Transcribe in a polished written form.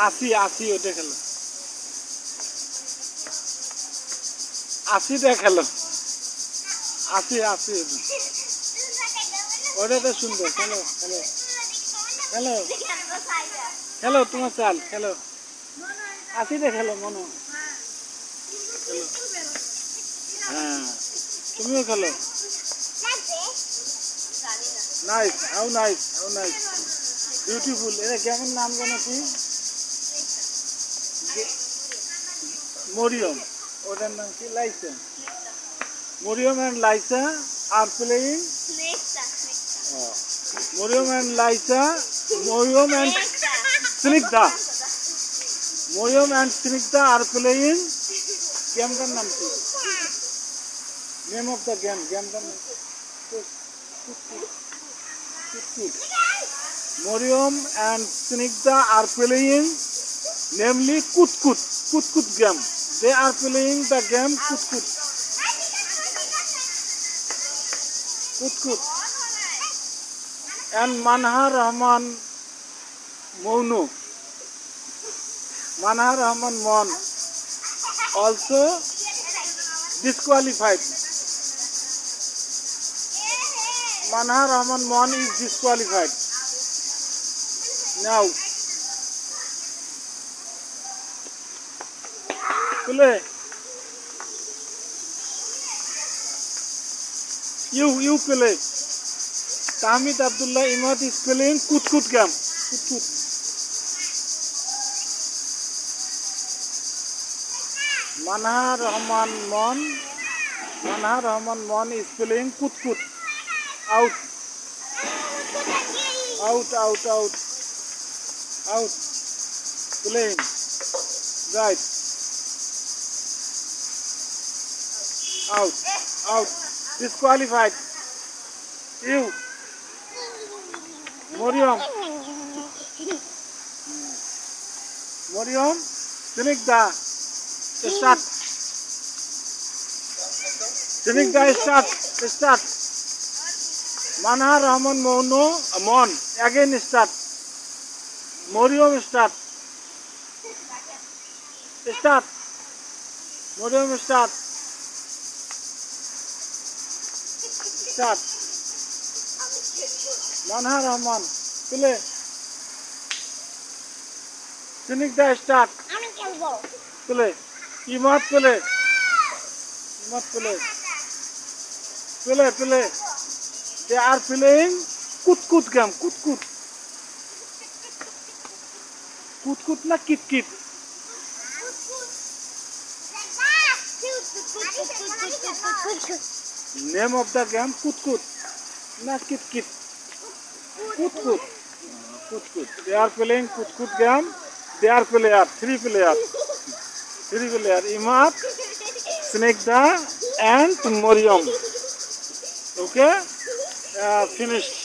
আশি আশি ওটা খেলো, আশিটা খেলো, আশি আশি ওটা তো সুন্দর। খেলো খেলো খেলো খেলো, তোমার চাল খেলো, আশিটা খেলো মনো। খেলো, হ্যাঁ তুমিও খেলো। Nice, how nice, how nice, beautiful. এটা কেমন নাম জানো কি? মরিয়ম, ওটার নাম কি? লাইসা। মরিয়ম অ্যান্ড লাইসা are playing. Mariam and Laisa, Mariam and Snigdha, Mariam and Snigdha আর প্লেইং। গেমটার নাম কি? নেম অফ দ্য গেম, গেমটার নাম Moriam and Snigdha are playing, namely Kut-Kut, Kut-Kut game. They are playing the game Kut-Kut. Kut-Kut. And Manhar Rahman Mouno, Manhar Rahman Mon, also disqualified. Manhar Rahman Mon is disqualified. Now, play. You play. Tamid Abdullah Imad is playing Kut-Kut game. Kut-Kut. Manhar Rahman Mon is playing Kut-Kut. Out. Out, out, out. Out. Playing. Right. Out. Out. Disqualified. You. Moriam. Moriam. Snigdha. Start. Snigdha start. Start. Manhar Rahman Mon. Again start. Moriam start. Start. Moriam start. Start. Manhar Rahman. Play. Snigdha start. Play. Imad play. Imad play. Play, play. They are playing Kut-Kut game. Kut-Kut. Kut-Kut na Kit-Kit. Name of the game Kut-Kut na Kit-Kit. Kut-Kut. Kut-Kut. They are playing Kut-Kut game. They are player, three player. Three player. Imad, Snigdha and Moriam. Okay? Finished.